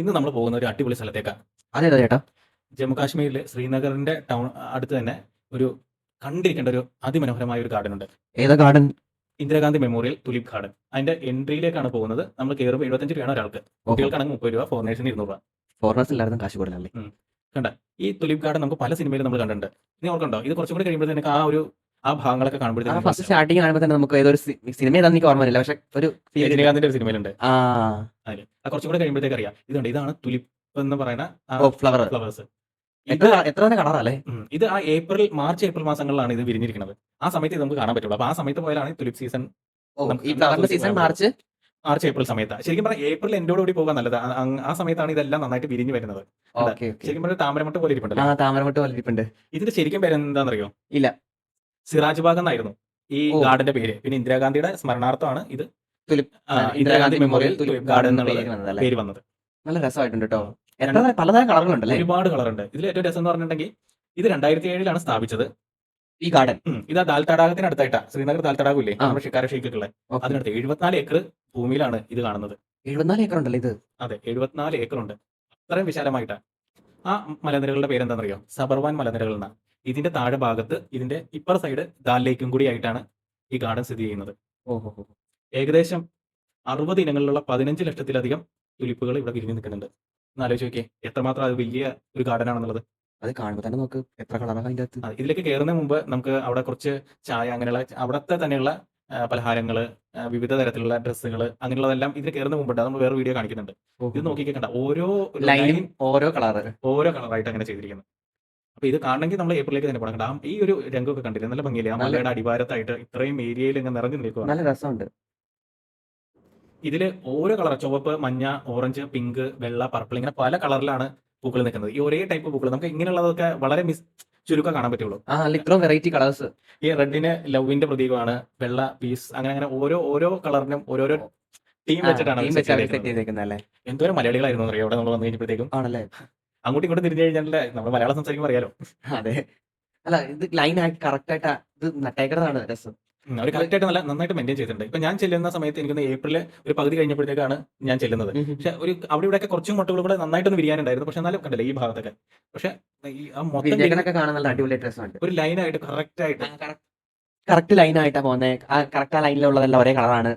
ഇന്ന് നമ്മൾ പോകുന്ന ഒരു അടിപൊളി സ്ഥലത്തേക്കാണ്. അതേതാ ചേട്ടാ? ജമ്മു കാശ്മീരിലെ ശ്രീനഗറിന്റെ ടൗൺ അടുത്ത് തന്നെ ഒരു കണ്ടിരിക്കേണ്ട ഒരു അതിമനോഹരമായ ഒരു ഗാർഡൻ ഉണ്ട്. ഏതാ garden? Indira Gandhi memorial tulip garden. അതിന്റെ എൻട്രിയിലേക്കാണ് പോകുന്നത്. നമ്മൾ കയറുമ്പോൾ 75 രൂപയാണ് ഒരാൾക്ക്. ഓഹോ, കുട്ടികൾക്കാണെങ്കിൽ 30 രൂപ, ഫോറിനേഴ്സിന് 200 രൂപ. ഫോറിനേഴ്സ് എല്ലാവരും കാശ് കൂടുതലല്ലേ? കണ്ട, ഈ തുലിപ് ഗാർഡൻ നമുക്ക് പല സിനിമയിലും നമ്മൾ കണ്ടിട്ടുണ്ട്. നീ ഓർക്കണ്ടോ? ഇത് കുറച്ചും കൂടി കഴിയുമ്പോഴത്തേക്ക് ആ ഭാഗങ്ങളൊക്കെ ആ കാണുമ്പോഴത്തേക്കും ഫസ്റ്റ് സ്റ്റാർട്ടിങ് കാണുമ്പോൾ തന്നെ നമുക്ക് ഏതൊരു സിനിമ ഏതാണെന്ന് എനിക്ക് ഓർമ്മയില്ല, പക്ഷെ ഒരു feel കിട്ടും. രജനീകാന്തിന്റെ ഒരു സിനിമയിലുണ്ട്. ആ അതില് കുറച്ചും കൂടെ കഴിയുമ്പോഴത്തേക്ക് അറിയാം. ഇതാണ് തുലിപ് എന്ന് പറയുന്ന ഓ ഫ്ലവർ. ഫ്ലവേഴ്സ്. എത്ര എത്ര തന്നെ കളറല്ലേ? ഇത് ആ മാർച്ച് ഏപ്രിൽ മാസങ്ങളിലാണ് ഇത് വിരിഞ്ഞിരിക്കുന്നത്. ആ സമയത്ത് ഇത് നമുക്ക് കാണാൻ പറ്റുള്ളൂ. അപ്പൊ ആ സമയത്ത് പോയാലാണ് തുലിപ് സീസൺ. ഓ, നമുക്ക് ഈ ഫ്ലവറിന്റെ സീസൺ മാർച്ച്. മാർച്ച് ഏപ്രിൽ സമയത്താണ്. ശരിക്കും പറഞ്ഞാൽ ഏപ്രിൽ എൻഡോടുകൂടി പോകാൻ നല്ലത്. ആ സമയത്താണ് ഇതെല്ലാം നന്നായിട്ട് വിരിഞ്ഞു വരുന്നത്. കണ്ടോ? Okay okay. ശരിക്കും പറഞ്ഞാൽ താമരമുട്ട് പോലെ ആ ഇരിപ്പുണ്ടല്ലോ. താമരമുട്ട് പോലെ ഇരിപ്പുണ്ട്. ഇതിന്റെ ശരിക്കും പേര് എന്താണെന്നറിയോ? ഇല്ല. സിറാജ് ബാഗ് എന്നായിരുന്നു ഈ ഓ, ഗാർഡന്റെ പേര്. പിന്നെ ഇന്ദിരാഗാന്ധിയുടെ സ്മരണാർത്ഥമാണ് ഇത് tulip Indira Gandhi memorial tulip tulip garden garden എന്നുള്ള എന്നുള്ള പേര് വന്നതല്ലേ? പേര് വന്നത്. നല്ല രസമായിട്ടുണ്ട് കേട്ടോ. എത്ര രണ്ട് പലതരം കളറുകളുണ്ടല്ലേ ഒരുപാട് കളറുണ്ട്. ഇതിൽ ഏറ്റവും രസം എന്ന് പറഞ്ഞിട്ടുണ്ടെങ്കിൽ ഇത് 2007 സ്ഥാപിച്ചത്. ഈ ഗാർഡൻ? ഇതാ ദാൽ തടാകത്തിന് അടുത്തായിട്ടാ. ശ്രീനഗർ ദാൽ തടാകം ഇല്ലേ, ആ നമ്മുടെ ഷിക്കാര ഷെയ്ഖുള്ള ഓക്കെ. അതിനടുത്ത് 74 ഏക്കർ ഭൂമിയിലാണ് ഇത് കാണുന്നത്. 74 ഏക്കർ ഉണ്ടല്ലേ ഇത്? അതെ, 74 ഏക്കറുണ്ട്. അത്രയും വിശാലമായിട്ടാ. ആ മലനിരകളുടെ പേരെന്താണെന്നറിയോ? സബർവാൻ മലനിരകൾ എന്നാ. ഇതിന്റെ താഴെ ഭാഗത്ത് ഇതിന്റെ ഇപ്പർ സൈഡ് ദാൽ ലേക്കും കൂടി ആയിട്ടാണ് ഈ ഗാർഡൻ സ്ഥിതി ചെയ്യുന്നത്. ഓഹോ, ഏകദേശം 60 ഇനങ്ങളിലുള്ള 15 ലക്ഷത്തിലധികം തുലിപ്പുകൾ ഇവിടെ വിരിഞ്ഞു നിൽക്കുന്നുണ്ട്. ഒന്ന് ആലോചിച്ച് നോക്കിയേ, എത്രമാത്രം അത് വലിയ ഒരു ഗാർഡൻ ആണെന്നുള്ളത്. അത് കാണുമ്പോൾ തന്നെ നോക്ക് എത്ര കളറാണ് അതിന്റെ അകത്ത്. ഇതിലേക്ക് കയറുന്നതിന് മുമ്പ് നമുക്ക് അവിടെ കുറച്ച് ചായ, അങ്ങനെയുള്ള അവിടുത്തെ തന്നെയുള്ള പലഹാരങ്ങൾ, വിവിധ തരത്തിലുള്ള ഡ്രസ്സുകൾ, അങ്ങനെയുള്ളതെല്ലാം ഇതിൽ കയറുന്ന മുമ്പുണ്ട്. അത് നമ്മൾ വേറെ വീഡിയോ കാണിക്കുന്നുണ്ട്. ഇത് നോക്കിക്കേ, കണ്ട ഓരോ ലൈനും ലൈൻ ഓരോ കളറ്. ഓരോ കളറായിട്ട് അങ്ങനെ ചെയ്തിരിക്കുന്നത്. അപ്പൊ ഇത് കാണണമെങ്കിൽ നമ്മൾ ഏപ്രിലേക്ക് തന്നെ പോകണം. കണ്ട ഈ ഒരു രംഗമൊക്കെ കണ്ടില്ലേ, നല്ല ഭംഗിയില്ലേ? ആ നല്ല മലയുടെ അടിവാരത്തായിട്ട് ഇത്രയും ഏരിയയിൽ ഇങ്ങനെ നിറഞ്ഞു നിൽക്കുക. നല്ല രസമുണ്ട്. ഇതില് ഓരോ കളർ, ചുവപ്പ്, മഞ്ഞ, ഓറഞ്ച്, പിങ്ക്, വെള്ള, പർപ്പിൾ, ഇങ്ങനെ പല കളറിലാണ് പൂക്കൾ നിൽക്കുന്നത്. ഈ ഒരേ ടൈപ്പ് പൂക്കൾ നമുക്ക് ഇങ്ങനെയുള്ളതൊക്കെ വളരെ ചുരുക്കം കാണാൻ പറ്റുള്ളൂ. ആ അല്ല, ഇത്രയും വെറൈറ്റി കളേഴ്സ്. ഈ റെഡിന് ലവിന്റെ പ്രതീകമാണ്, വെള്ള പീസ്, അങ്ങനെ അങ്ങനെ ഓരോ ഓരോ കളറിനും ഓരോരോ ടീം ആ വെച്ചിട്ടാണ് അവർ ടീം സെറ്റ് വെച്ച് അവർ സെറ്റ് ചെയ്തേക്കുന്നത്. ചെയ്തേക്കുന്നല്ലേ? എന്തോരം മലയാളികളായിരുന്നു അറിയാം അവിടെ നമ്മൾ വന്നു കഴിഞ്ഞപ്പോഴത്തേക്കും. ആണല്ലേ? അങ്ങോട്ടും ഇങ്ങോട്ടും തിരിഞ്ഞു കഴിഞ്ഞാൽ നമ്മൾ മലയാളം സംസാരിക്കുമ്പോൾ അറിയാലോ. അതെ. അല്ല, ഇത് ലൈൻ ആയിട്ട് കറക്റ്റ് ആയിട്ട് ഇത് നട്ടേക്കുന്നതാണ് രസം. അവർ കറക്റ്റായിട്ട് നല്ല നന്നായിട്ട് മെയിൻറ്റെയിൻ ചെയ്തിട്ടുണ്ട്. ഇപ്പൊ ഞാൻ ചെല്ലുന്ന സമയത്ത് എനിക്കൊന്ന് ഏപ്രിൽ ഒരു പകുതി കഴിഞ്ഞപ്പോഴത്തേക്കാണ് ഞാൻ ചെല്ലുന്നത്. പക്ഷെ അവിടെ ഇവിടെയൊക്കെ കുറച്ചും മുട്ടുകൾ കൂടെ നന്നായിട്ടൊന്ന് വിരിയാനുണ്ടായിരുന്നു. പക്ഷെ എന്നാലും കണ്ടില്ല ഈ ഭാഗത്തൊക്കെ. പക്ഷെ ഈ ആ മൊത്തം വിരിഞ്ഞേക്കണൊക്കെ കാണാൻ നല്ല അടിപൊളി രസമുണ്ട്. ഒരു ലൈനായിട്ട് കറക്റ്റ് ആയിട്ട്. കറക്റ്റ് ലൈൻ ആയിട്ടാ പോകുന്നത്. ആ കറക്റ്റ് ആ ലൈനിലുള്ളതെല്ലാം ഒരേ കളറാണ്.